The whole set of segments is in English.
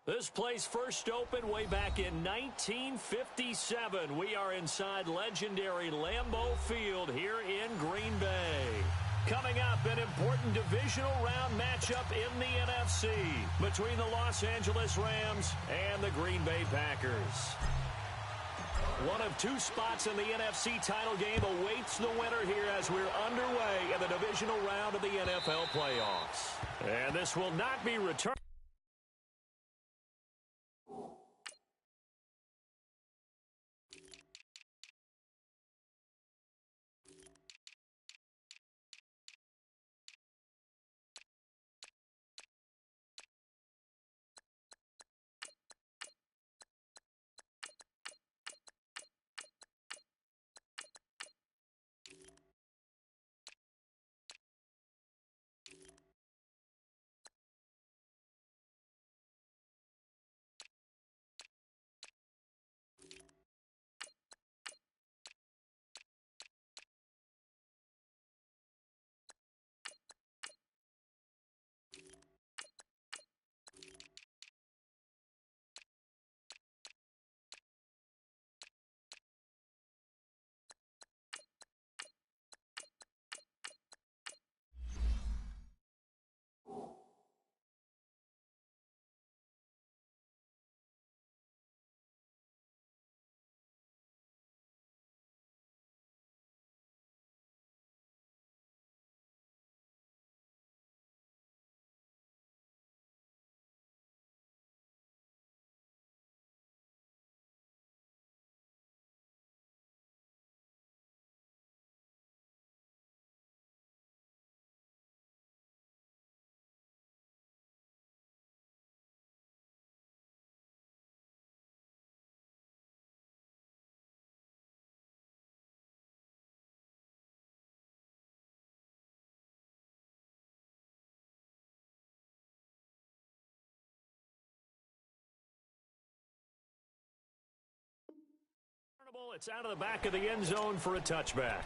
This place first opened way back in 1957. We are inside legendary Lambeau Field here in Green Bay. Coming up, an important divisional round matchup in the NFC between the Los Angeles Rams and the Green Bay Packers. One of two spots in the NFC title game awaits the winner here as we're underway in the divisional round of the NFL playoffs. And this will not be returned. It's out of the back of the end zone for a touchback.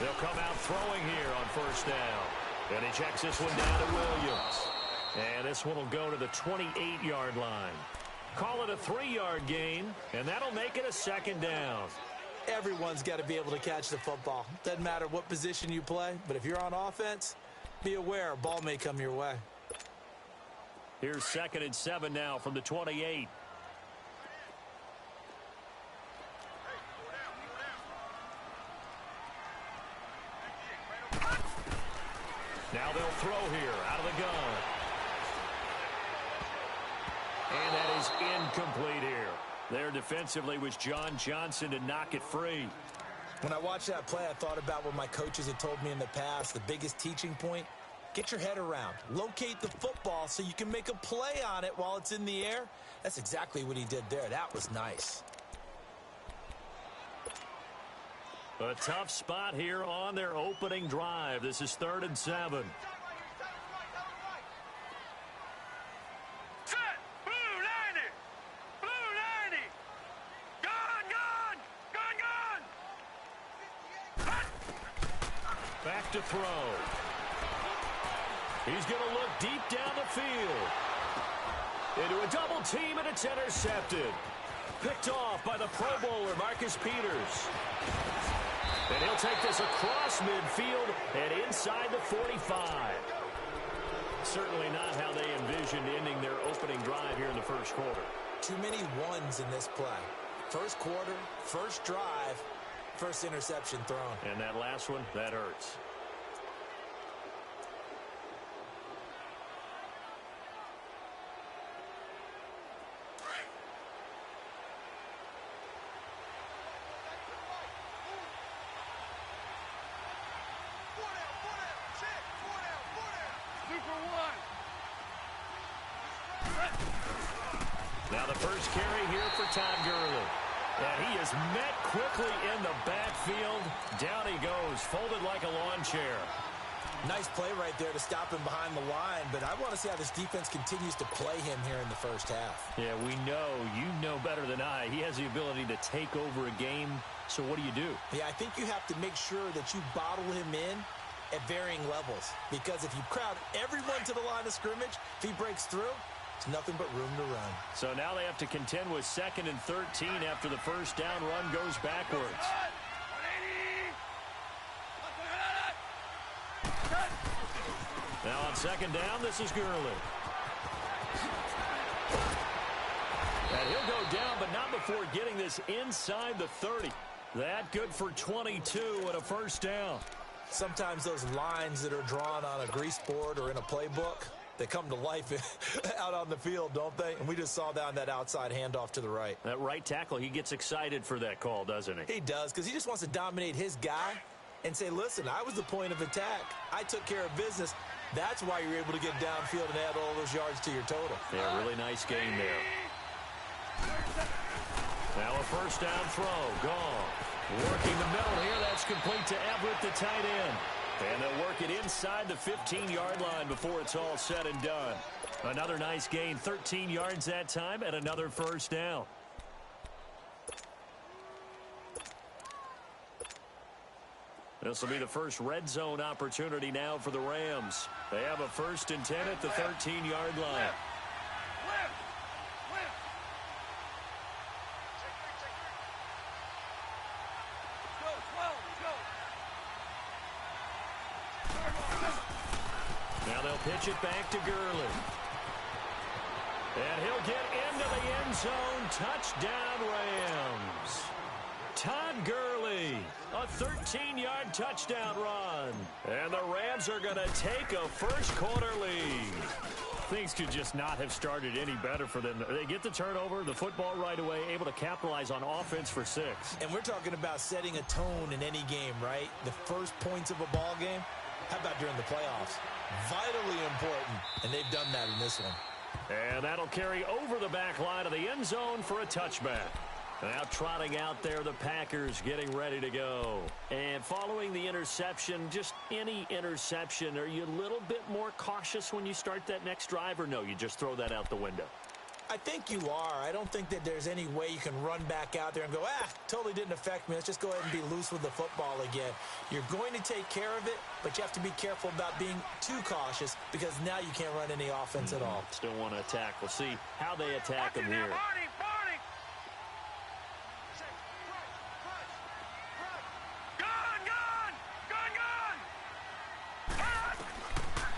They'll come out throwing here on first down. And he checks this one down to Williams. And this one will go to the 28-yard line. Call it a 3-yard gain, and that'll make it a second down. Everyone's got to be able to catch the football. Doesn't matter what position you play, but if you're on offense, be aware a ball may come your way. Here's 2nd and 7 now from the 28. Now they'll throw here out of the gun. And that is incomplete here. There defensively was John Johnson to knock it free. When I watched that play, I thought about what my coaches had told me in the past. The biggest teaching point, get your head around. Locate the football so you can make a play on it while it's in the air. That's exactly what he did there. That was nice. A tough spot here on their opening drive. This is 3rd and 7. Set! Blue 90! Blue 90! Gone, gone! Gone, gone! Back to throw. He's going to look deep down the field. Into a double team, and it's intercepted. Picked off by the Pro Bowler, Marcus Peters. And he'll take this across midfield and inside the 45. Certainly not how they envisioned ending their opening drive here in the first quarter. Too many ones in this play. First quarter, first drive, first interception thrown. And that last one, that hurts. Now the first carry here for Todd Gurley. And he is met quickly in the backfield. Down he goes, folded like a lawn chair. Nice play right there to stop him behind the line, but I want to see how this defense continues to play him here in the first half. Yeah, we know. You know better than I. He has the ability to take over a game, so what do you do? Yeah, I think you have to make sure that you bottle him in at varying levels, because if you crowd everyone to the line of scrimmage, if he breaks through, it's nothing but room to run. So now they have to contend with 2nd and 13 after the first down run goes backwards. Now on 2nd down, this is Gurley. And he'll go down, but not before getting this inside the 30. That good for 22 and a first down. Sometimes those lines that are drawn on a grease board or in a playbook, they come to life out on the field, don't they? And we just saw that on that outside handoff to the right. That right tackle, he gets excited for that call, doesn't he? He does, because he just wants to dominate his guy and say, listen, I was the point of attack. I took care of business. That's why you're able to get downfield and add all those yards to your total. Yeah, really nice game there. Now a first down throw, gone. Working the middle here, that's complete to Everett, the tight end. And they'll work it inside the 15-yard line before it's all said and done. Another nice gain, 13 yards that time, and another first down. This will be the first red zone opportunity now for the Rams. They have a 1st and 10 at the 13-yard line. Now they'll pitch it back to Gurley. And he'll get into the end zone. Touchdown, Rams. Todd Gurley, a 13-yard touchdown run. And the Rams are going to take a first-quarter lead. Things could just not have started any better for them. They get the turnover, the football right away, able to capitalize on offense for 6. And we're talking about setting a tone in any game, right? The first points of a ball game. How about during the playoffs? Vitally important, and they've done that in this one. And that'll carry over the back line of the end zone for a touchback. Now trotting out there, the Packers getting ready to go. And following the interception, just any interception, are you a little bit more cautious when you start that next drive, or no, you just throw that out the window? I think you are. I don't think that there's any way you can run back out there and go, totally didn't affect me. Let's just go ahead and be loose with the football again. You're going to take care of it, but you have to be careful about being too cautious, because now you can't run any offense at all. Still want to attack. We'll see how they attack them here.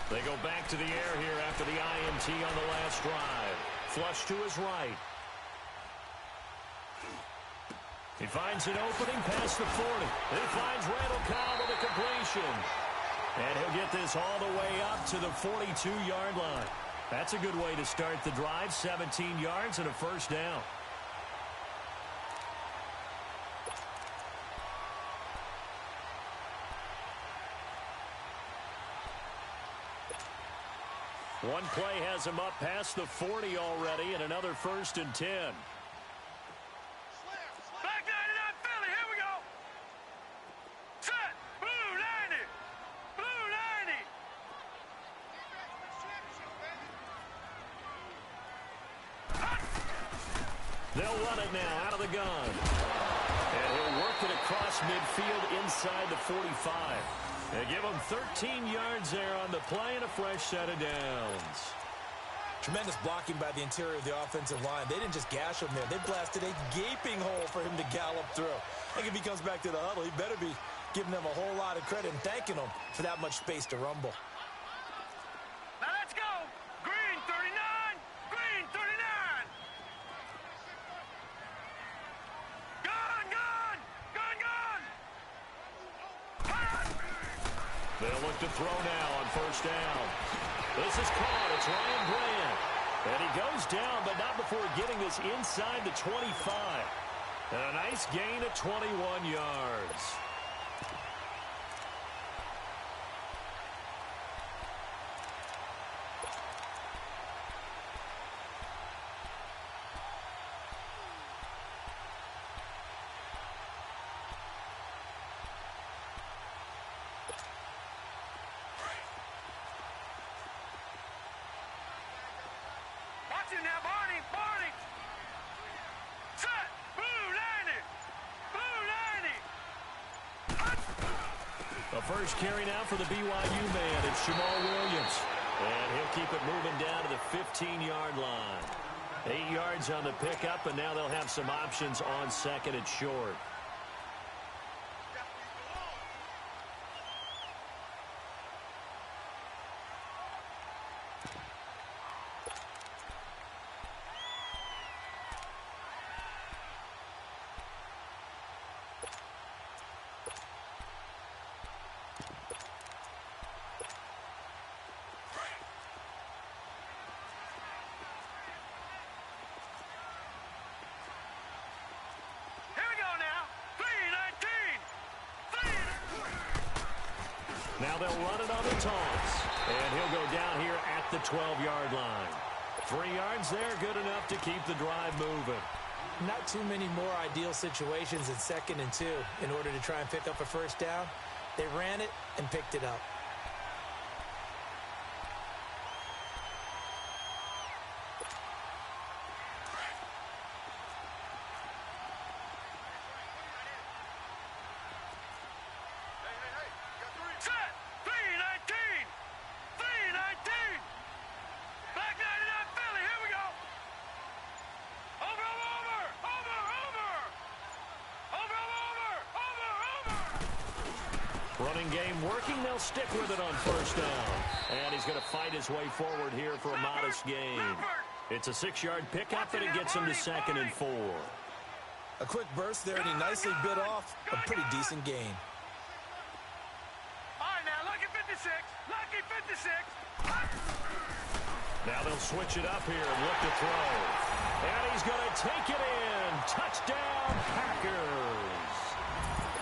They go back to the air here after the INT on the last drive. Flush to his right. He finds an opening past the 40. He finds Randall Cobb with a completion. And he'll get this all the way up to the 42-yard line. That's a good way to start the drive. 17 yards and a first down. One play has him up past the 40 already, and another 1st and 10. Back 99 Philly, here we go. Set, blue 90, blue 90. They'll run it now out of the gun. And he'll work it across midfield inside the 45. They give him 13 yards there on the play and a fresh set of downs. Tremendous blocking by the interior of the offensive line. They didn't just gash him there. They blasted a gaping hole for him to gallop through. I think if he comes back to the huddle, he better be giving them a whole lot of credit and thanking them for that much space to rumble. Now let's go. Green 39, green 39. Gone, gone, gone, gone. They'll look to throw now on first down. This is caught. It's Ryan Bland. And he goes down, but not before getting this inside the 25. And a nice gain of 21 yards. you now, Barney. Barney. Set. Blue 90. Blue 90. A first carry now for the BYU man. It's Jamal Williams. And he'll keep it moving down to the 15-yard line. 8 yards on the pickup, and now they'll have some options on second and short. Now they'll run it on the toss. And he'll go down here at the 12-yard line. 3 yards there, good enough to keep the drive moving. Not too many more ideal situations in 2nd and 2 in order to try and pick up a first down. They ran it and picked it up. Running game working. They'll stick with it on first down. And he's going to fight his way forward here for a modest gain. It's a 6-yard pickup, and it gets him to 2nd and 4. A quick burst there, and he nicely bit off a pretty decent gain. All right, now, lucky 56. Lucky 56. Now they'll switch it up here and look to throw. And he's going to take it in. Touchdown, Packers.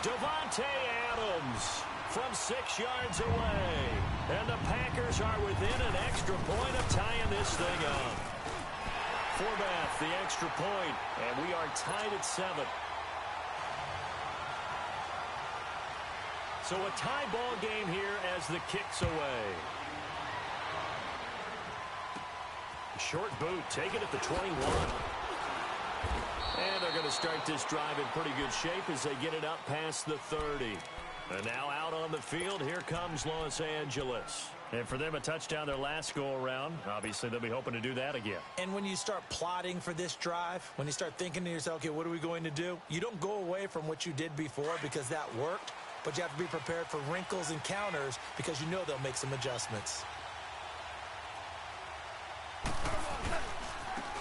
Devontae Adams from 6 yards away. And the Packers are within an extra point of tying this thing up. Forbath, the extra point, and we are tied at 7. So a tie ball game here as the kick's away. Short boot, taken at the 21. And they're going to start this drive in pretty good shape as they get it up past the 30. And now out on the field, here comes Los Angeles. And for them, a touchdown their last go-around. Obviously, they'll be hoping to do that again. And when you start plotting for this drive, when you start thinking to yourself, okay, what are we going to do? You don't go away from what you did before because that worked, but you have to be prepared for wrinkles and counters because you know they'll make some adjustments.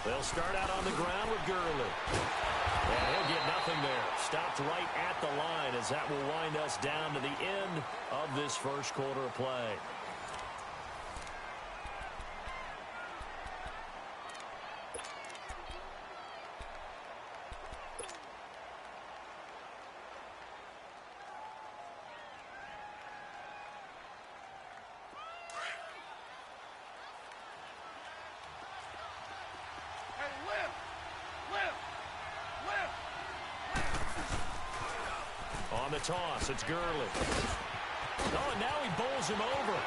They'll start out on the ground with Gurley. And he'll get nothing there. Stopped right at the line as that will wind us down to the end of this first quarter of play. On the toss, it's Gurley. Oh, and now he bowls him over.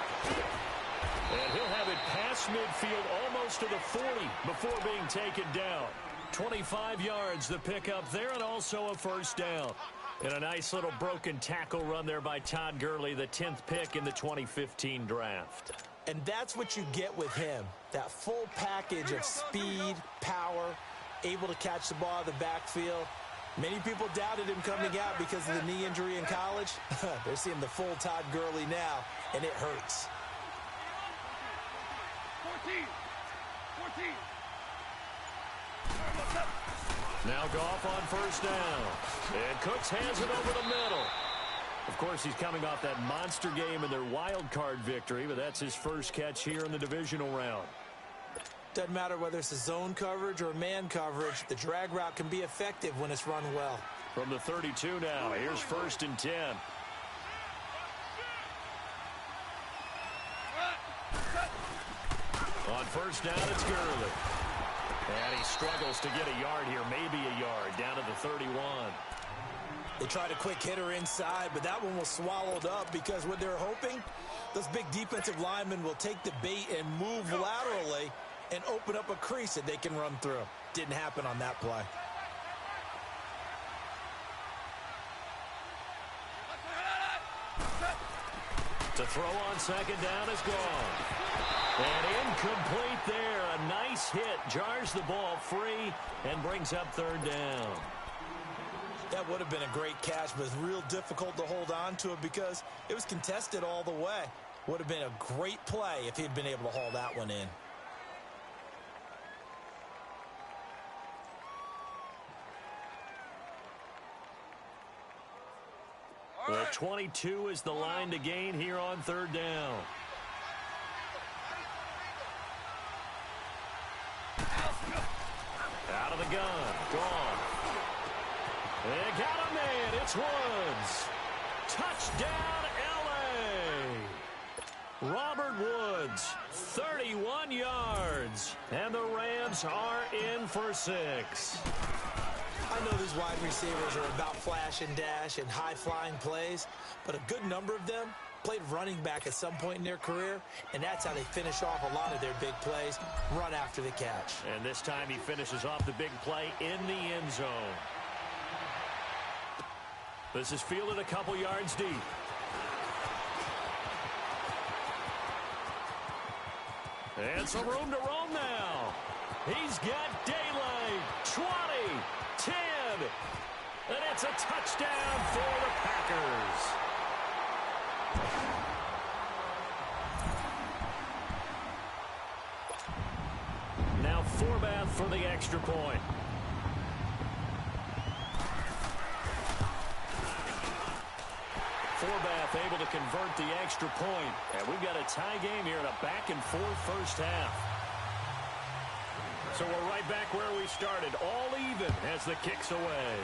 And he'll have it past midfield almost to the 40 before being taken down. 25 yards the pickup there, and also a first down. And a nice little broken tackle run there by Todd Gurley, the 10th pick in the 2015 draft. And that's what you get with him, that full package of speed, power, able to catch the ball out of the backfield. Many people doubted him coming out because of the knee injury in college. They're seeing the full Todd Gurley now, and it hurts. 14. Now Goff on first down. And Cooks hands it over the middle. Of course, he's coming off that monster game in their wild card victory, but that's his first catch here in the divisional round. Doesn't matter whether it's a zone coverage or man coverage, the drag route can be effective when it's run well. From the 32 now, here's 1st and 10. On first down, it's Gurley. And he struggles to get a yard here, maybe a yard, down to the 31. They tried a quick hitter inside, but that one was swallowed up because what they're hoping, those big defensive linemen will take the bait and move laterally and open up a crease that they can run through. Didn't happen on that play. To throw on second down is gone. And incomplete there. A nice hit. Jars the ball free and brings up third down. That would have been a great catch, but it's real difficult to hold on to it because it was contested all the way. Would have been a great play if he'd been able to haul that one in. The 22 is the line to gain here on third down. Out of the gun. Gone. They got a man. It's Woods. Touchdown, L.A. Robert Woods, 31 yards. And the Rams are in for 6. I know these wide receivers are about flash and dash and high-flying plays, but a good number of them played running back at some point in their career, and that's how they finish off a lot of their big plays, run after the catch. And this time he finishes off the big play in the end zone. This is fielded a couple yards deep. And some room to roam now. He's got daylight. 20, 10, and it's a touchdown for the Packers. Now Forbath for the extra point. Forbath able to convert the extra point. And we've got a tie game here in a back-and-forth first half. So we're right back where we started, all even as the kick's away.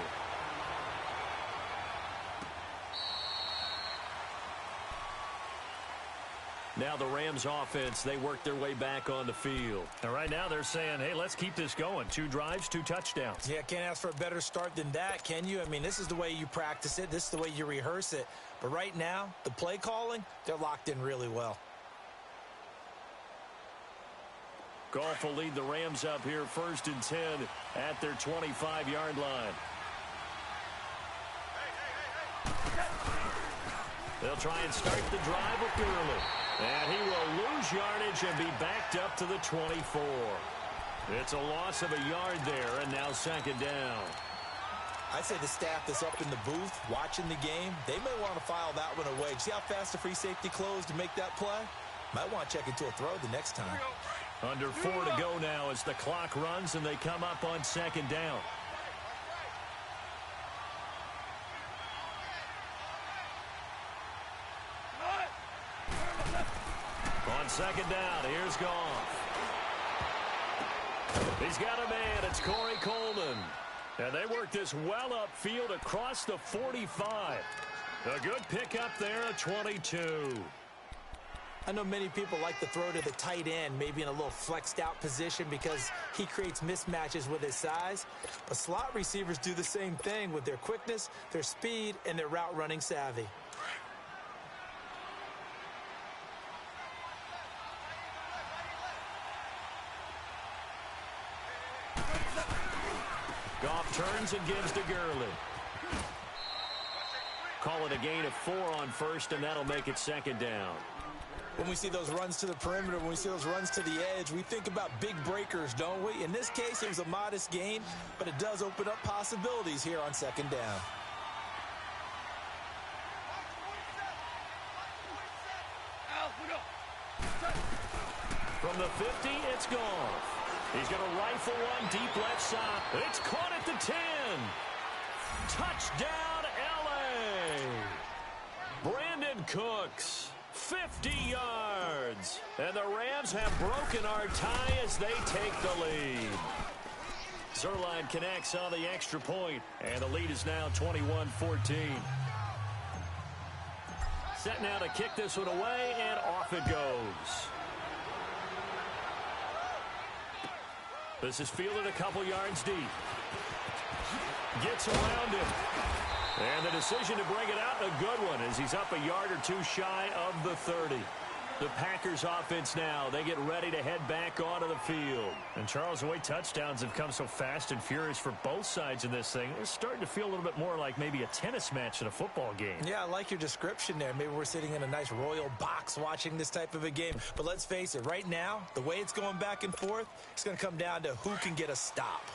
Now the Rams offense, they work their way back on the field. And right now they're saying, hey, let's keep this going. 2 drives, 2 touchdowns. Yeah, can't ask for a better start than that, can you? I mean, this is the way you practice it. This is the way you rehearse it. But right now, the play calling, they're locked in really well. Goff will lead the Rams up here 1st and 10 at their 25-yard line. They'll try and start the drive with Gurley. And he will lose yardage and be backed up to the 24. It's a loss of a yard there, and now 2nd down. I'd say the staff that's up in the booth watching the game, they may want to file that one away. See how fast the free safety closed to make that play? Might want to check into a throw the next time. Under 4 to go now as the clock runs and they come up on 2nd down. On 2nd down, here's Goff. He's got a man. It's Corey Coleman. And they work this well upfield across the 45. A good pickup there at 22. I know many people like to throw to the tight end, maybe in a little flexed out position because he creates mismatches with his size. But slot receivers do the same thing with their quickness, their speed, and their route running savvy. Goff turns and gives to Gurley. Call it a gain of 4 on 1st, and that'll make it 2nd down. When we see those runs to the perimeter, when we see those runs to the edge, we think about big breakers, don't we? In this case, it was a modest gain, but it does open up possibilities here on 2nd down. From the 50, it's Goff. He's going to rifle one deep left side. It's caught at the 10. Touchdown, L.A. Brandon Cooks. 50 yards. And the Rams have broken our tie as they take the lead. Zerline connects on the extra point, and the lead is now 21-14. Set now to kick this one away, and off it goes. This is fielded a couple yards deep. Gets around him. And the decision to bring it out, a good one, as he's up a yard or two shy of the 30. The Packers offense now. They get ready to head back onto the field. And Charles, the way touchdowns have come so fast and furious for both sides in this thing, it's starting to feel a little bit more like maybe a tennis match in a football game. Yeah, I like your description there. Maybe we're sitting in a nice royal box watching this type of a game. But let's face it, right now, the way it's going back and forth, it's going to come down to who can get a stop.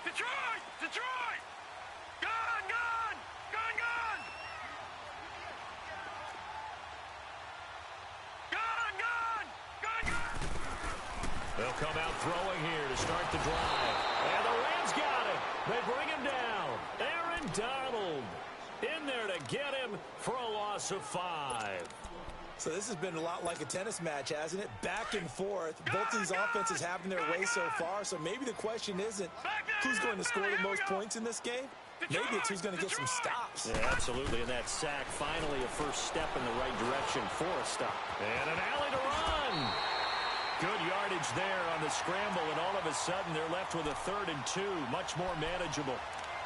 Detroit! Detroit! Gone! Gone! Gone! Gone! Gone! Gone! Gone! Gone! They'll come out throwing here to start the drive. And the Rams got it. They bring him down. Aaron Donald in there to get him for a loss of 5. So this has been a lot like a tennis match, hasn't it? Back and forth. Both these offenses having their way so far. So maybe the question isn't who's going to score the most points in this game. Maybe it's who's going to get some stops. Yeah, absolutely. And that sack, finally a first step in the right direction for a stop. And an alley to run. Good yardage there on the scramble. And all of a sudden, they're left with a 3rd and 2. Much more manageable.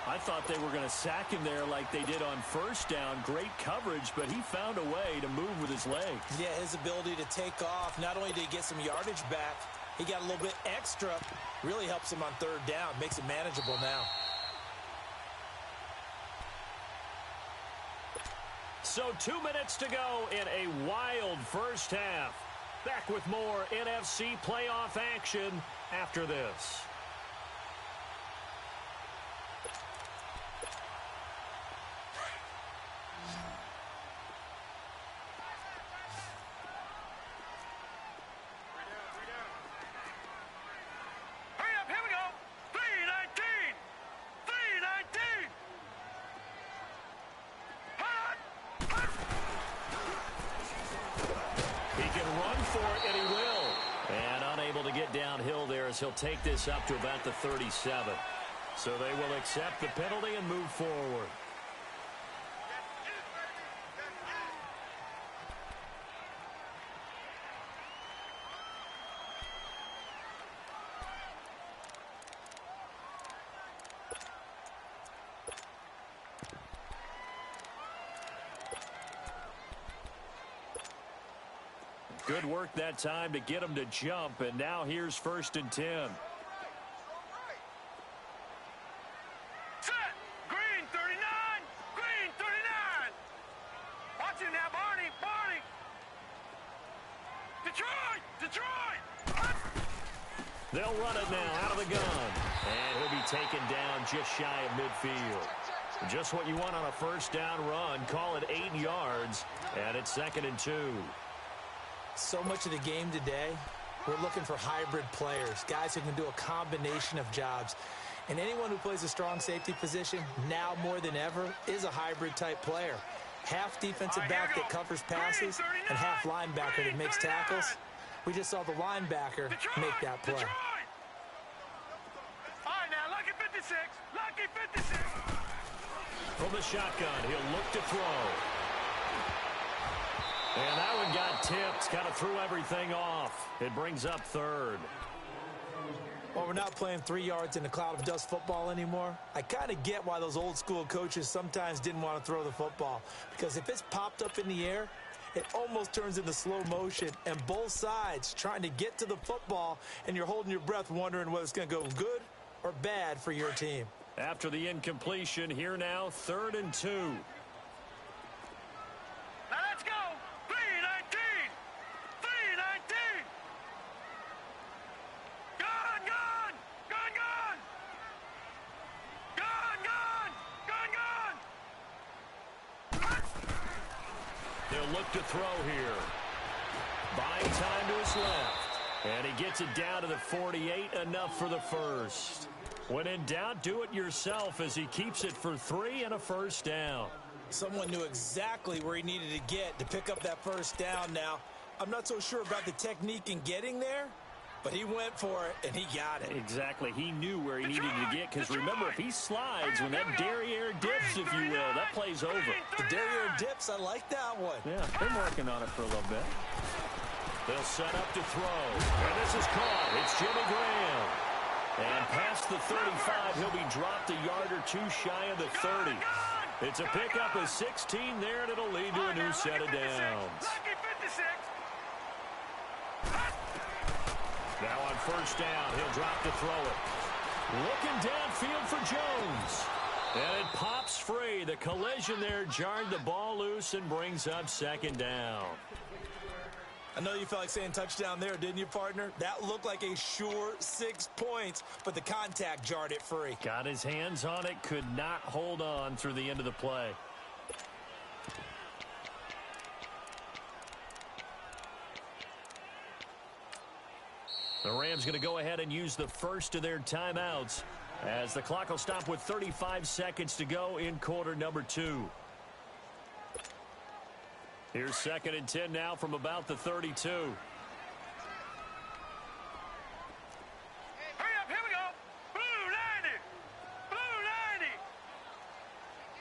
I thought they were going to sack him there like they did on first down. Great coverage, but he found a way to move with his legs. Yeah, his ability to take off. Not only did he get some yardage back, he got a little bit extra. Really helps him on 3rd down. Makes it manageable now. So 2 minutes to go in a wild first half. Back with more NFC playoff action after this. Hurry up, here we go. 3:19. 3:19. Hot. He can run for it, and he will. And unable to get downhill there as he'll take this up to about the 37. So they will accept the penalty and move forward. Good work that time to get him to jump, and now here's 1st and 10. Set. Green 39. Green 39. Watch him now, Barney. Barney. Detroit. Detroit. They'll run it now out of the gun. And he'll be taken down just shy of midfield. Just what you want on a first down run. Call it 8 yards, and it's 2nd and 2. So much of the game today, we're looking for hybrid players, guys who can do a combination of jobs. And anyone who plays a strong safety position, now more than ever, is a hybrid-type player. Half defensive back that covers passes and half linebacker that makes tackles. We just saw the linebacker make that play. All right, now, lucky 56. Lucky 56. From the shotgun, he'll look to throw. And that one got tipped, kind of threw everything off. It brings up 3rd. Well, we're not playing 3 yards in a cloud of dust football anymore. I kind of get why those old school coaches sometimes didn't want to throw the football. Because if it's popped up in the air, it almost turns into slow motion. And both sides trying to get to the football, and you're holding your breath wondering whether it's going to go good or bad for your team. After the incompletion, here now, 3rd and 2. Now let's go. 3:19. 3:19. Gone, gone. Gone, gone. Gone, gone. Gone, gone. They'll look to throw here. Buying time to his left. And he gets it down to the 48, enough for the first. When in doubt, do it yourself as he keeps it for 3 and a first down. Someone knew exactly where he needed to get to pick up that first down now. I'm not so sure about the technique in getting there, but he went for it, and he got it. Exactly. He knew where he needed to get, because remember, if he slides, when that derriere dips, if you will, that play's over. The derriere dips, I like that one. Yeah, been working on it for a little bit. They'll set up to throw. And this is caught. It's Jimmy Graham. And past the 35, he'll be dropped a yard or two shy of the 30. It's a pickup of 16 there, and it'll lead to a new set of downs. Lucky 56. Now on first down, he'll drop to throw it. Looking downfield for Jones. And it pops free. The collision there jarred the ball loose and brings up second down. I know you felt like saying touchdown there, didn't you, partner? That looked like a sure 6 points, but the contact jarred it free. Got his hands on it, could not hold on through the end of the play. The Rams going to go ahead and use the first of their timeouts as the clock will stop with 35 seconds to go in quarter number 2. Here's 2nd and 10 now from about the 32. Hurry up, here we go. Blue 90. Blue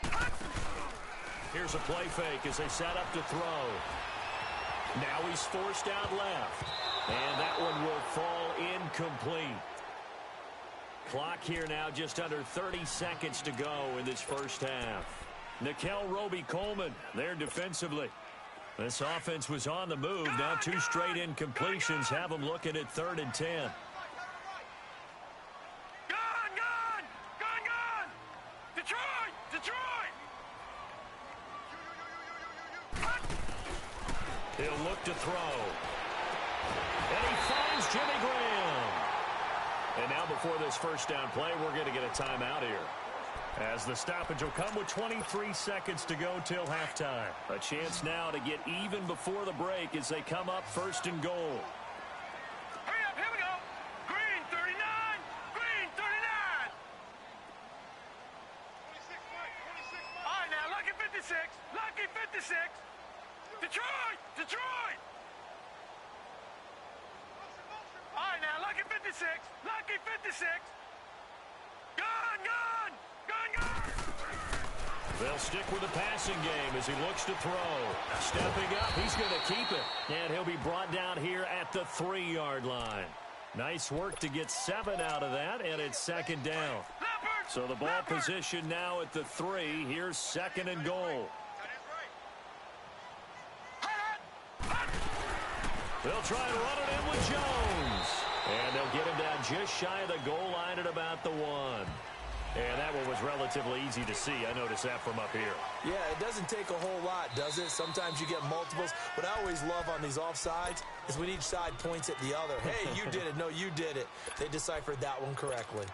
90. Here's a play fake as they set up to throw. Now he's forced out left. And that one will fall incomplete. Clock here now just under 30 seconds to go in this first half. Nikel Roby-Coleman there defensively. This offense was on the move. Now 2 straight incompletions have them looking at 3rd and 10. Gone. Detroit. He'll look to throw. And he finds Jimmy Graham. And now before this first down play, we're going to get a timeout here. As the stoppage will come with 23 seconds to go till halftime. A chance now to get even before the break as they come up 1st and goal. Hurry up, here we go. Green 39. Green 39. 26, Mike. All right, now, lucky 56. Lucky 56. Detroit. All right, now, lucky 56. Lucky 56. Gone. They'll stick with the passing game as he looks to throw. Stepping up, he's going to keep it. And he'll be brought down here at the 3-yard line. Nice work to get 7 out of that, and it's 2nd down. So the ball position now at the 3. Here's 2nd and goal. They'll try and run it in with Jones. And they'll get him down just shy of the goal line at about the 1. And that one was relatively easy to see. I noticed that from up here. Yeah, it doesn't take a whole lot, does it? Sometimes you get multiples. What I always love on these offsides is when each side points at the other. Hey, you did it. No, you did it. They deciphered that one correctly.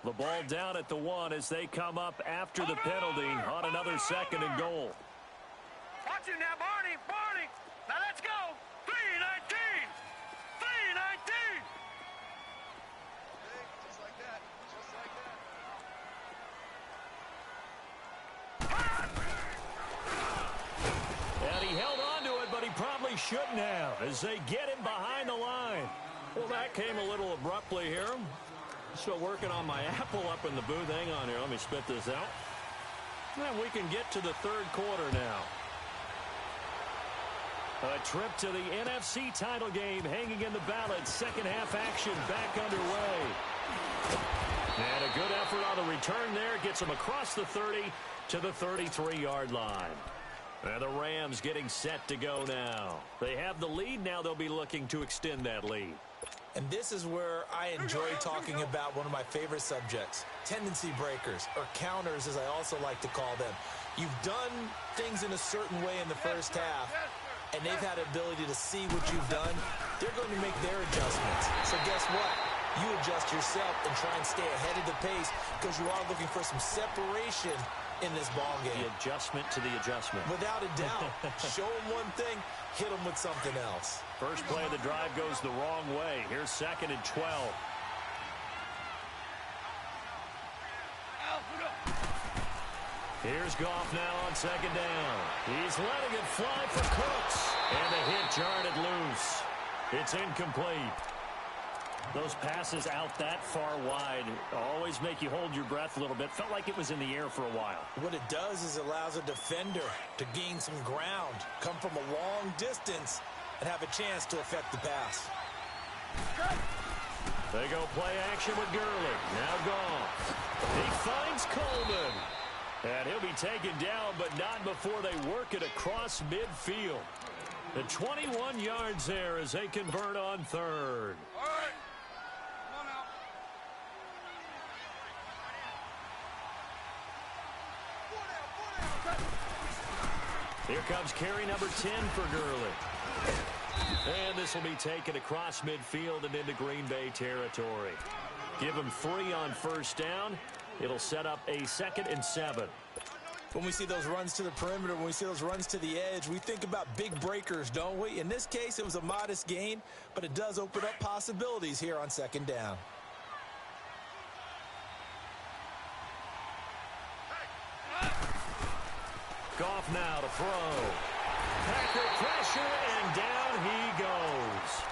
The ball down at the 1 as they come up after the penalty on another 2nd and goal. Watch him now, Barney. Now let's go. 319. 319. Just like that. And he held on to it, but he probably shouldn't have as they get him behind the line. Well, that came a little abruptly here. Still working on my apple up in the booth. Hang on here. Let me spit this out. And we can get to the 3rd quarter now. A trip to the NFC title game hanging in the balance. 2nd half action back underway. And a good effort on the return there. Gets him across the 30 to the 33-yard line. And the Rams getting set to go now. They have the lead. Now they'll be looking to extend that lead. And this is where I enjoy talking about one of my favorite subjects, tendency breakers, or counters as I also like to call them. You've done things in a certain way in the first half, and they've had the ability to see what you've done. They're going to make their adjustments. So guess what? You adjust yourself and try and stay ahead of the pace because you are looking for some separation in this ball game. The adjustment to the adjustment. Without a doubt. Show them one thing, hit them with something else. First play of the drive goes the wrong way. Here's 2nd and 12. Here's Goff now on 2nd down. He's letting it fly for Cooks. And the hit jarred it loose. It's incomplete. Those passes out that far wide always make you hold your breath a little bit. Felt like it was in the air for a while. What it does is it allows a defender to gain some ground, come from a long distance, and have a chance to affect the pass. They go play action with Gurley. Now Goff. He finds Coleman. And he'll be taken down, but not before they work it across midfield. The 21 yards there as they convert on third. All right. Come on now. Here comes carry number 10 for Gurley. And this will be taken across midfield and into Green Bay territory. Give him 3 on first down. It'll set up a 2nd and 7. When we see those runs to the perimeter, when we see those runs to the edge, we think about big breakers, don't we? In this case, it was a modest gain, but it does open up possibilities here on 2nd down. Goff now to throw. Packer pressure, and down he goes.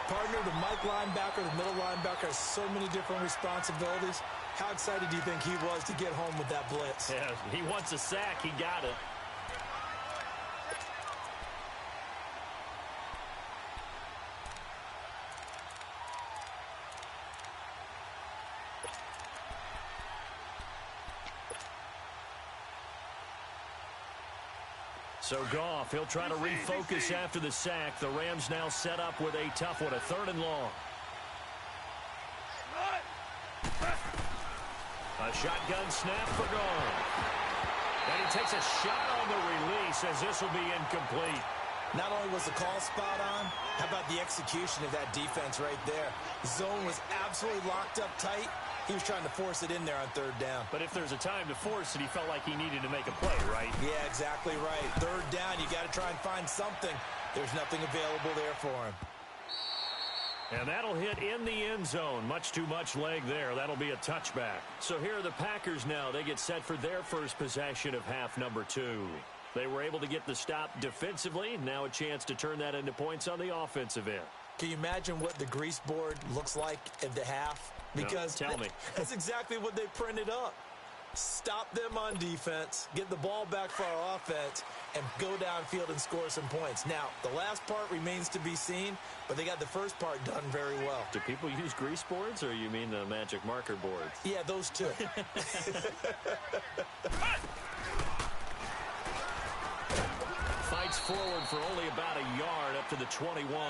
Partner, the Mike linebacker, the middle linebacker has so many different responsibilities. How excited do you think he was to get home with that blitz? Yeah, he wants a sack. He got it. So Goff, he'll try to refocus after the sack. The Rams now set up with a tough one, a 3rd and long. A shotgun snap for Goff. And he takes a shot on the release as this will be incomplete. Not only was the call spot on, how about the execution of that defense right there? The zone was absolutely locked up tight. He was trying to force it in there on 3rd down. But if there's a time to force it, he felt like he needed to make a play, right? Yeah, exactly right. 3rd down, you got to try and find something. There's nothing available there for him. And that'll hit in the end zone. Much too much leg there. That'll be a touchback. So here are the Packers now. They get set for their first possession of half number 2. They were able to get the stop defensively. Now a chance to turn that into points on the offensive end. Can you imagine what the grease board looks like at the half? Because no, tell me. That's exactly what they printed up. Stop them on defense, get the ball back for our offense, and go downfield and score some points. Now, the last part remains to be seen, but they got the first part done very well. Do people use grease boards, or you mean the magic marker boards? Yeah, those two. Fights forward for only about a yard up to the 21.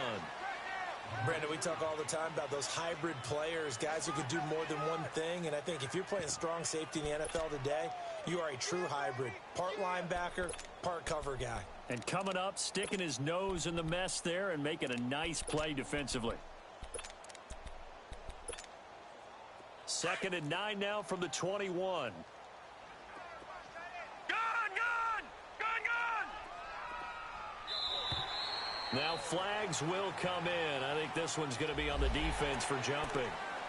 Brandon, we talk all the time about those hybrid players, guys who could do more than one thing, and I think if you're playing strong safety in the NFL today, you are a true hybrid. Part linebacker, part cover guy. And coming up, sticking his nose in the mess there and making a nice play defensively. 2nd and 9 now from the 21. Now flags will come in. I think this one's going to be on the defense for jumping.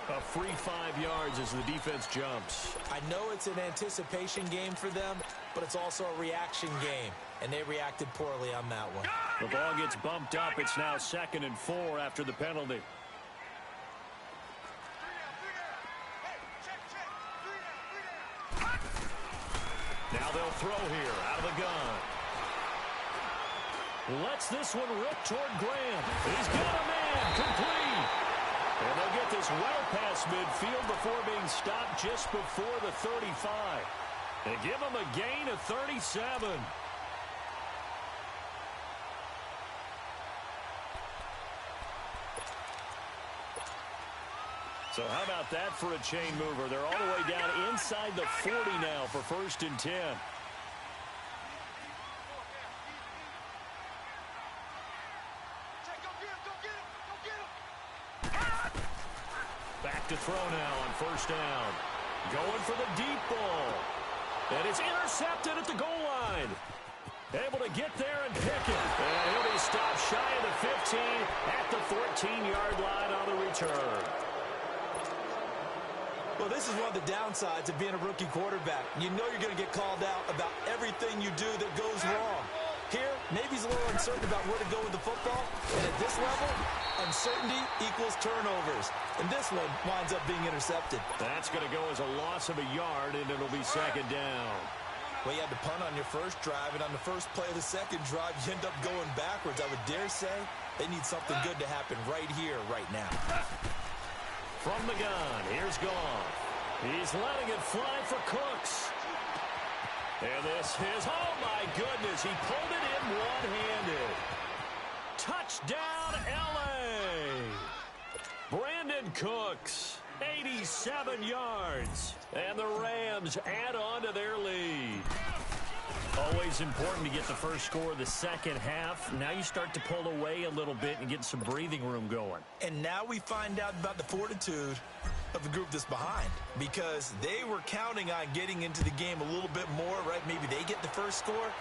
A free 5 yards as the defense jumps. I know it's an anticipation game for them, but it's also a reaction game, and they reacted poorly on that one. The ball gets bumped up. It's now 2nd and 4 after the penalty. Now they'll throw here out of the gun. Lets this one rip toward Graham. He's got a man complete. And they'll get this well past midfield before being stopped just before the 35. They give him a gain of 37. So how about that for a chain mover? They're all the way down inside the 40 now for 1st and 10. Back to throw now on 1st down. Going for the deep ball. And it's intercepted at the goal line. Able to get there and pick it. And he'll be stopped shy of the 15 at the 14-yard line on the return. Well, this is one of the downsides of being a rookie quarterback. You know you're going to get called out about everything you do that goes wrong. Here, Navy's a little uncertain about where to go with the football, and at this level, uncertainty equals turnovers. And this one winds up being intercepted. That's going to go as a loss of a yard, and it'll be second down. Well, you had to punt on your first drive, and on the first play of the second drive, you end up going backwards. I would dare say they need something good to happen right here, right now. From the gun, here's Goff. He's letting it fly for Cooks. And this is, oh my goodness, he pulled it in one-handed. Touchdown, L.A. Brandon Cooks, 87 yards. And the Rams add on to their lead. Always important to get the first score of the second half. Now you start to pull away a little bit and get some breathing room going. And now we find out about the fortitude of the group that's behind, because they were counting on getting into the game a little bit more, right? Maybe they get the first score.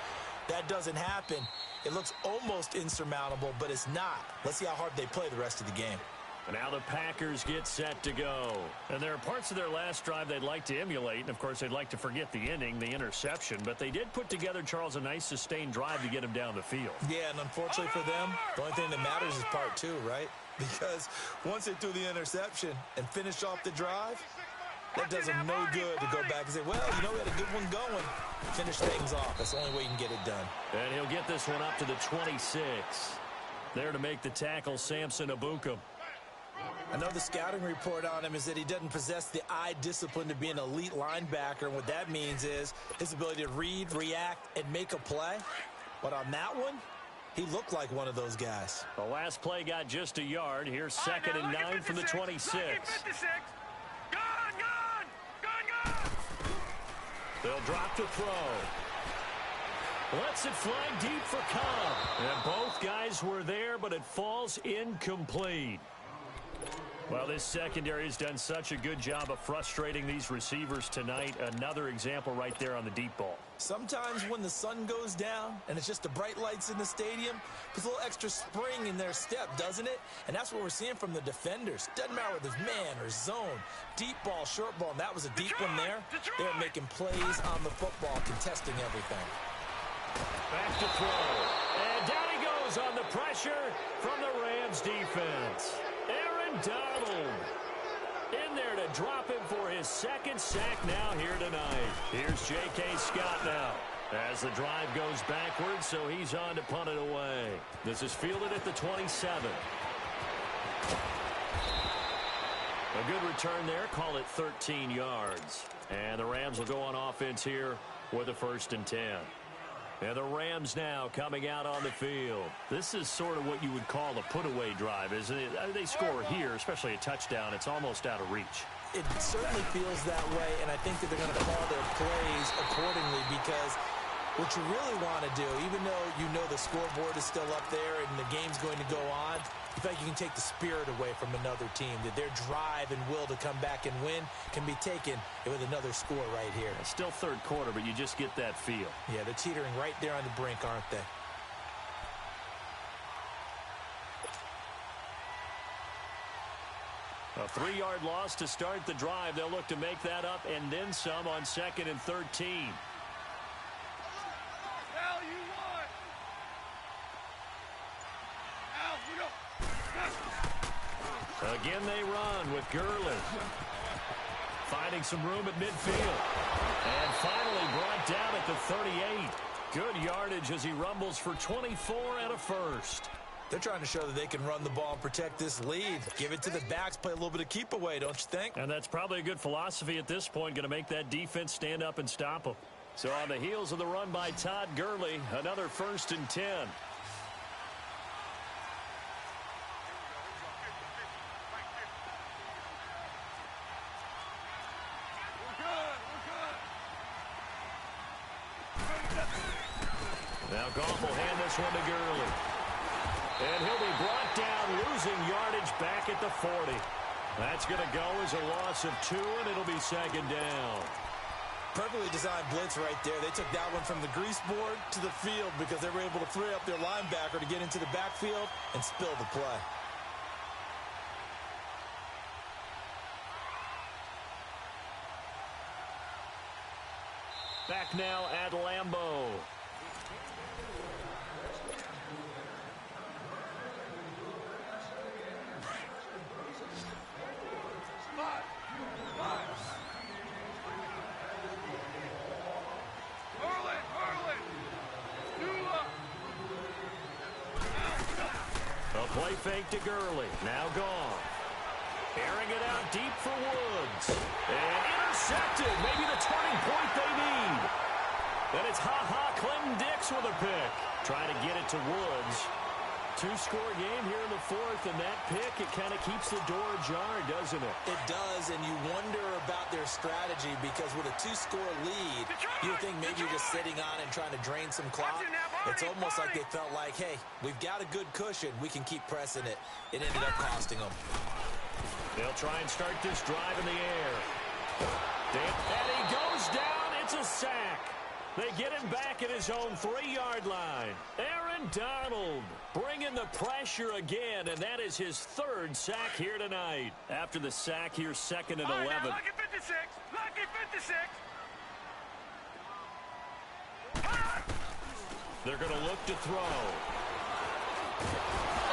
That doesn't happen. It looks almost insurmountable, but it's not. Let's see how hard they play the rest of the game. And now the Packers get set to go. And there are parts of their last drive they'd like to emulate. And, of course, they'd like to forget the ending, the interception. But they did put together, Charles, a nice sustained drive to get him down the field. Yeah, and unfortunately for them, the only thing that matters is part two, right? Because once they threw the interception and finished off the drive, that does them no good to go back and say, well, you know, we had a good one going. Finish things off. That's the only way you can get it done. And he'll get this one up to the 26. There to make the tackle, Samson Ebukam. I know the scouting report on him is that he doesn't possess the eye discipline to be an elite linebacker. And what that means is his ability to read, react, and make a play. But on that one, he looked like one of those guys. The last play got just a yard. Here's second and 9 from the 26. They'll drop to throw. Lets it fly deep for Cobb. And both guys were there, but it falls incomplete. Well, this secondary has done such a good job of frustrating these receivers tonight. Another example right there on the deep ball. Sometimes when the sun goes down and it's just the bright lights in the stadium, puts a little extra spring in their step, doesn't it? And that's what we're seeing from the defenders. Doesn't matter whether it's man or zone, deep ball, short ball, and that was a deep one there. They're making plays on the football, contesting everything. Back to throw. And down he goes on the pressure from the Rams defense. Aaron Donald in there to drop him for his second sack now here tonight. Here's J.K. Scott now as the drive goes backwards, so he's on to punt it away. This is fielded at the 27. A good return there. Call it 13 yards. And the Rams will go on offense here with a 1st and 10. And the Rams now coming out on the field. This is sort of what you would call a put-away drive, isn't it? They score here, especially a touchdown. It's almost out of reach. It certainly feels that way, and I think that they're going to call their plays accordingly, because what you really want to do, even though you know the scoreboard is still up there and the game's going to go on, you feel like you can take the spirit away from another team, that their drive and will to come back and win can be taken with another score right here. It's still third quarter, but you just get that feel. Yeah, they're teetering right there on the brink, aren't they? A 3-yard loss to start the drive. They'll look to make that up and then some on 2nd and 13. Again they run with Gurley. Finding some room at midfield. And finally brought down at the 38. Good yardage as he rumbles for 24 and a 1st. They're trying to show that they can run the ball and protect this lead. Give it to the backs, play a little bit of keep away, don't you think? And that's probably a good philosophy at this point, going to make that defense stand up and stop them. So on the heels of the run by Todd Gurley, another 1st and 10. Now Goff will hand this one to Gurley. And he'll be brought down, losing yardage back at the 40. That's going to go as a loss of 2, and it'll be 2nd down. Perfectly designed blitz right there. They took that one from the grease board to the field because they were able to free up their linebacker to get into the backfield and spill the play. Back now at Lambeau. Play fake to Gurley. Now gone. Airing it out deep for Woods. And intercepted. Maybe the turning point they need. And it's Clinton Dix with a pick. Trying to get it to Woods. Two-score game here in the fourth, and that pick, it kind of keeps the door ajar, doesn't it? It does, and you wonder about their strategy because with a two-score lead, you think maybe you're just sitting on and trying to drain some clock. It's almost like they felt like, hey, we've got a good cushion. We can keep pressing it. It ended up costing them. They'll try and start this drive in the air. And he goes down. It's a sack. They get him back at his own 3-yard line. Aaron Donald bringing the pressure again, and that is his third sack here tonight. After the sack, here's second and 11. Lucky 56. Lucky 56. They're going to look to throw.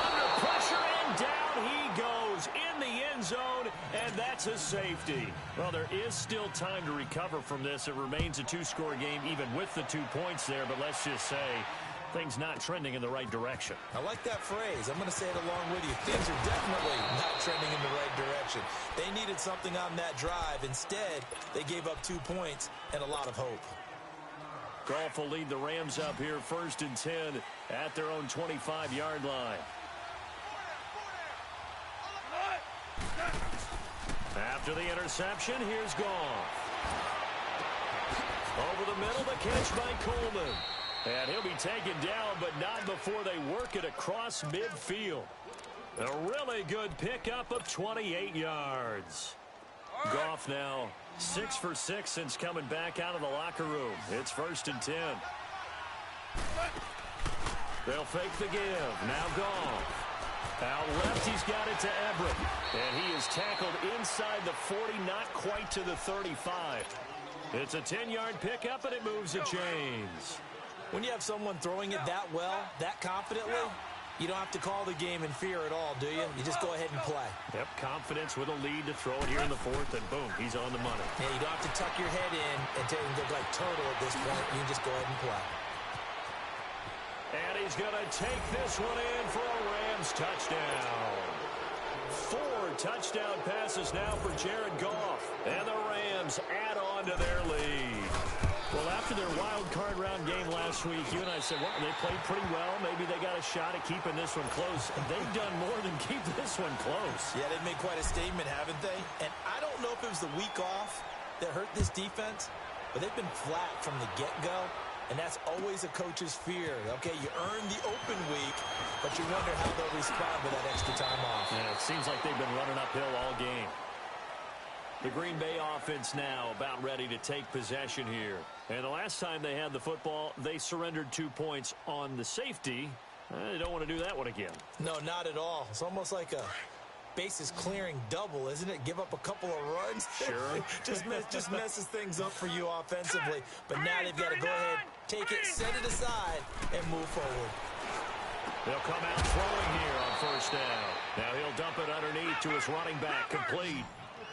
Under pressure, and down he goes in the end zone, and that's a safety. Well, there is still time to recover from this. It remains a two-score game, even with the 2 points there, but let's just say things not trending in the right direction. I like that phrase. I'm going to say it along with you. Things are definitely not trending in the right direction. They needed something on that drive. Instead, they gave up 2 points and a lot of hope. Goff will lead the Rams up here, 1st and 10 at their own 25-yard line. After the interception, here's Goff. Over the middle, the catch by Coleman. And he'll be taken down, but not before they work it across midfield. A really good pickup of 28 yards. Goff now 6 for 6 since coming back out of the locker room. It's 1st and 10. They'll fake the give. Now Goff. Out left, he's got it to Everett. And he is tackled inside the 40, not quite to the 35. It's a 10-yard pickup, and it moves the chains. When you have someone throwing it that well, that confidently, you don't have to call the game in fear at all, do you? You just go ahead and play. Yep, confidence with a lead to throw it here in the fourth, and boom, he's on the money. Yeah, you don't have to tuck your head in and look like turtle at this point. You can just go ahead and play. And he's going to take this one in for a Rams touchdown. 4 touchdown passes now for Jared Goff. And the Rams add on to their lead. Well, after their wild card round game last week, you and I said, well, they played pretty well. Maybe they got a shot at keeping this one close. And they've done more than keep this one close. Yeah, they've made quite a statement, haven't they? And I don't know if it was the week off that hurt this defense, but they've been flat from the get-go. And that's always a coach's fear. Okay, you earn the open week, but you wonder how they'll respond with that extra time off. Yeah, it seems like they've been running uphill all game. The Green Bay offense now about ready to take possession here. And the last time they had the football, they surrendered 2 points on the safety. They don't want to do that one again. No, not at all. It's almost like a bases clearing double, isn't it? Give up a couple of runs. Sure. just messes things up for you offensively. But now they've got to go ahead, take it, set it aside, and move forward. They'll come out throwing here on 1st down. Now he'll dump it underneath to his running back, complete.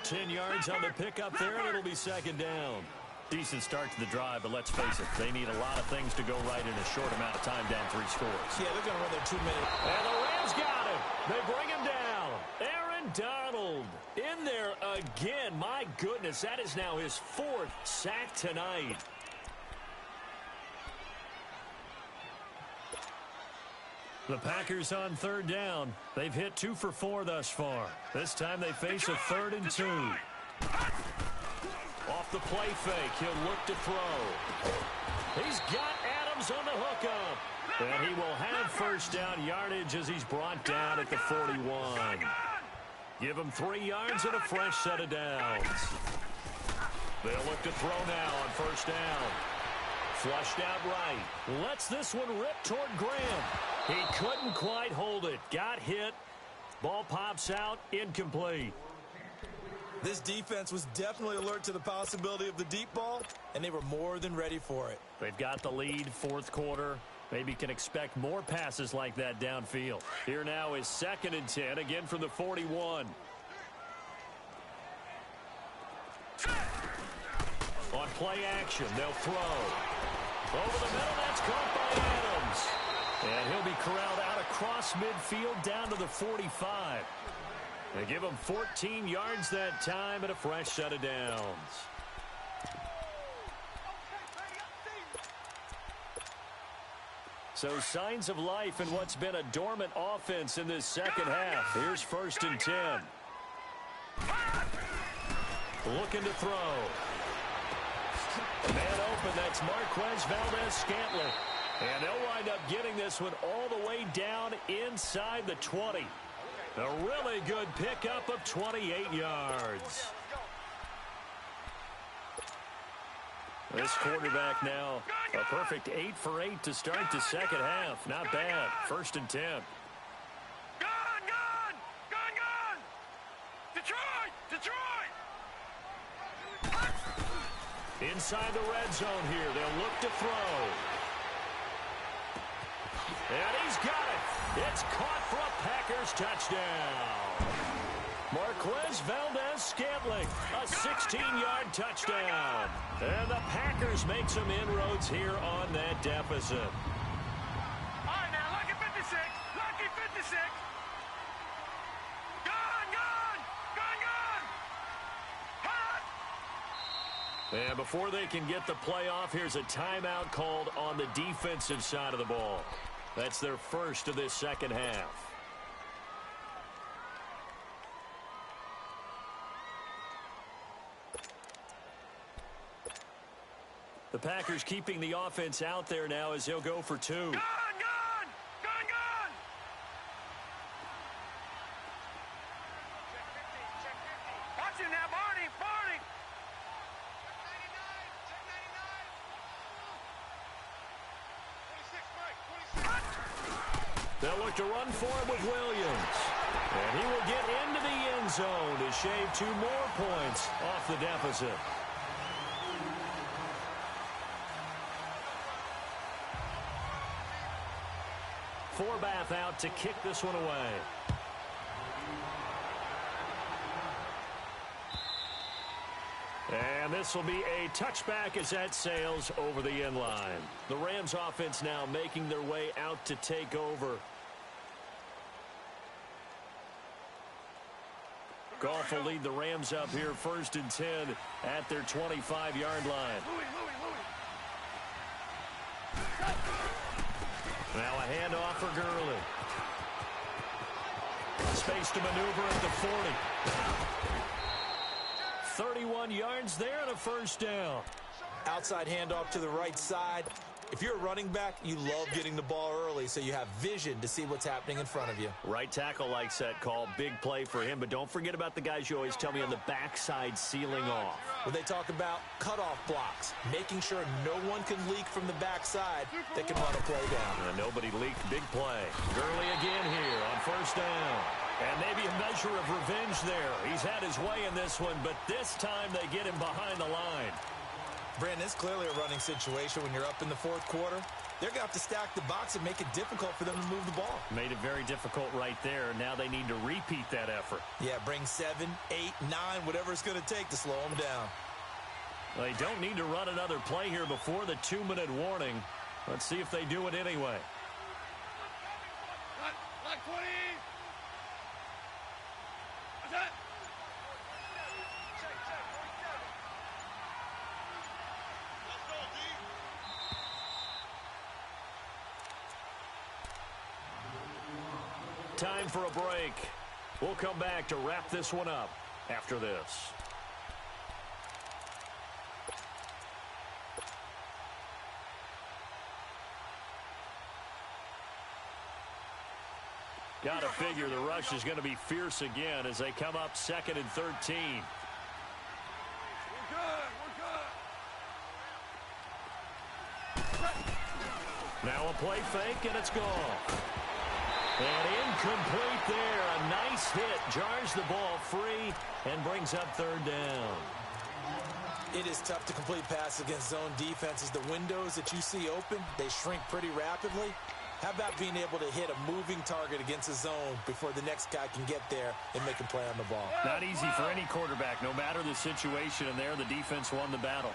10 yards on the pickup there, and it'll be 2nd down. Decent start to the drive, but let's face it, they need a lot of things to go right in a short amount of time, down 3 scores. Yeah, they're going to run their 2-minute. And the Rams got him. They bring him down. Aaron Donald in there again. My goodness, that is now his 4th sack tonight. The Packers on 3rd down. They've hit 2 for 4 thus far. This time they face a 3rd and 2. Off the play fake, he'll look to throw. He's got Adams on the hookup. And he will have 1st down yardage as he's brought down at the 41. Give him 3 yards and a fresh set of downs. They'll look to throw now on 1st down. Flushed out right. Lets this one rip toward Graham. He couldn't quite hold it. Got hit. Ball pops out. Incomplete. This defense was definitely alert to the possibility of the deep ball, and they were more than ready for it. They've got the lead, 4th quarter. Maybe can expect more passes like that downfield. Here now is 2nd and 10, again from the 41. On play action, they'll throw. Over the middle, that's caught by Adams. And he'll be corralled out across midfield down to the 45. They give him 14 yards that time and a fresh set of downs. So signs of life in what's been a dormant offense in this second half. Here's 1st and 10. Looking to throw. Man open, that's Marquez Valdez-Scantling. And they'll wind up getting this one all the way down inside the 20. A really good pickup of 28 yards. This quarterback now, a perfect 8 for 8 to start the second half. Not bad. 1st and 10. Gone! Detroit! Inside the red zone here. They'll look to throw. And he's got it. It's caught for a Packers touchdown. Marquez Valdez-Scantling, a 16-yard touchdown. And the Packers make some inroads here on that deficit. All right, now, lucky 56. Gone! And before they can get the play off, here's a timeout called on the defensive side of the ball. That's their first of this second half. The Packers keeping the offense out there now as he'll go for 2. Gone! Watch him now, Barney! They'll look to run for him with Williams. And he will get into the end zone to shave 2 more points off the deficit. Forbath out to kick this one away. And this will be a touchback as that sails over the end line. The Rams offense now making their way out to take over. Goff will lead the Rams up here 1st and 10 at their 25-yard line. Now a handoff for Gurley. Space to maneuver at the 40. 31 yards there and a first down. Outside handoff to the right side. If you're a running back, you love getting the ball early so you have vision to see what's happening in front of you. Right tackle likes that call. Big play for him, but don't forget about the guys you always tell me on the backside sealing off. When they talk about cutoff blocks, making sure no one can leak from the backside that can run a play down. Nobody leaked. Big play. Gurley again here on first down. And maybe a measure of revenge there. He's had his way in this one, but this time they get him behind the line. Brandon, it's clearly a running situation when you're up in the 4th quarter. They're going to have to stack the box and make it difficult for them to move the ball. Made it very difficult right there. Now they need to repeat that effort. Yeah, bring 7, 8, 9, whatever it's going to take to slow them down. Well, they don't need to run another play here before the 2-minute warning. Let's see if they do it anyway. Like 20. Time for a break. We'll come back to wrap this one up after this. Got to figure the rush is going to be fierce again as they come up 2nd and 13. We're good. Now a play fake, and it's gone. And incomplete there. A nice hit. Jars the ball free and brings up 3rd down. It is tough to complete passes against zone defenses. The windows that you see open, they shrink pretty rapidly. How about being able to hit a moving target against a zone before the next guy can get there and make a play on the ball? Not easy for any quarterback, no matter the situation, and there the defense won the battle.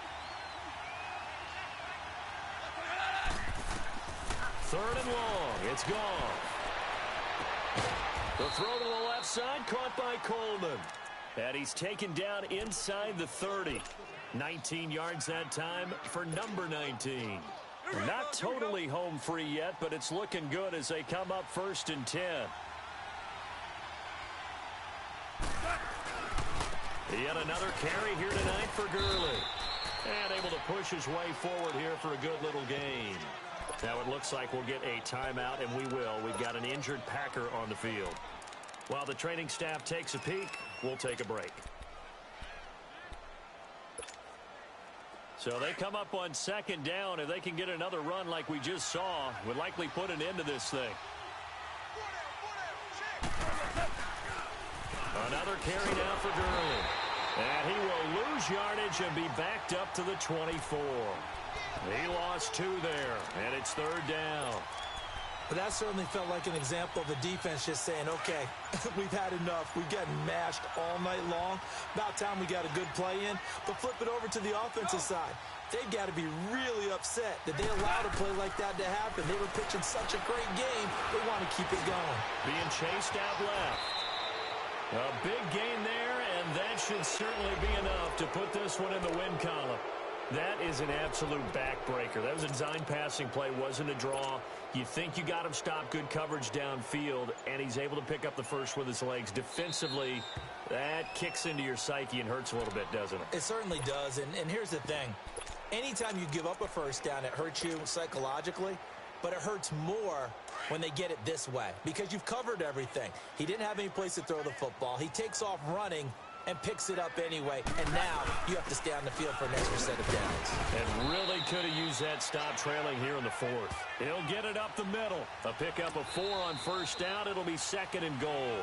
Third and long. It's gone. The throw to the left side, caught by Coleman. And he's taken down inside the 30. 19 yards that time for number 19. Not totally home free yet, but it's looking good as they come up 1st and 10. Yet another carry here tonight for Gurley. And able to push his way forward here for a good little gain. Now it looks like we'll get a timeout, and we will. We've got an injured Packer on the field. While the training staff takes a peek, we'll take a break. So they come up on 2nd down. If they can get another run like we just saw, would likely put an end to this thing. Another carry now for Gurley. And he will lose yardage and be backed up to the 24. He lost 2 there, and it's 3rd down. But that certainly felt like an example of the defense just saying, okay, we've had enough. We've gotten mashed all night long. About time we got a good play in. But flip it over to the offensive side. They've got to be really upset that they allowed a play like that to happen. They were pitching such a great game. They want to keep it going. Being chased out left. A big gain there, and that should certainly be enough to put this one in the win column. That is an absolute backbreaker. That was a design passing play, wasn't a draw. You think you got him stopped, good coverage downfield, and he's able to pick up the first with his legs. Defensively, that kicks into your psyche and hurts a little bit, doesn't it? It certainly does, and here's the thing. Anytime you give up a first down, it hurts you psychologically, but it hurts more when they get it this way because you've covered everything. He didn't have any place to throw the football. He takes off running and picks it up anyway, and now you have to stay on the field for an extra set of downs. And really could have used that stop trailing here in the 4th. He'll get it up the middle. A pickup of 4 on 1st down. It'll be 2nd and goal.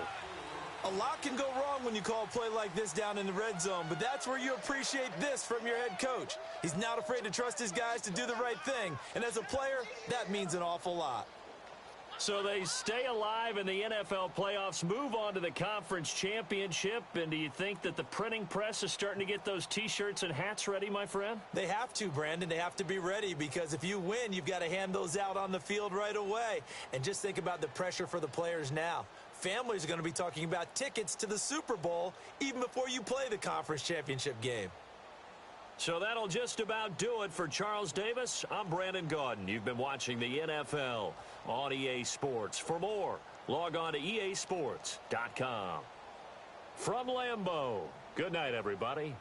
A lot can go wrong when you call a play like this down in the red zone, but that's where you appreciate this from your head coach. He's not afraid to trust his guys to do the right thing, and as a player, that means an awful lot. So they stay alive in the NFL playoffs, move on to the conference championship. And do you think that the printing press is starting to get those T-shirts and hats ready, my friend? They have to, Brandon. They have to be ready because if you win, you've got to hand those out on the field right away. And just think about the pressure for the players now. Families are going to be talking about tickets to the Super Bowl even before you play the conference championship game. So that'll just about do it for Charles Davis. I'm Brandon Gaudin. You've been watching the NFL on EA Sports. For more, log on to easports.com. From Lambeau, good night, everybody.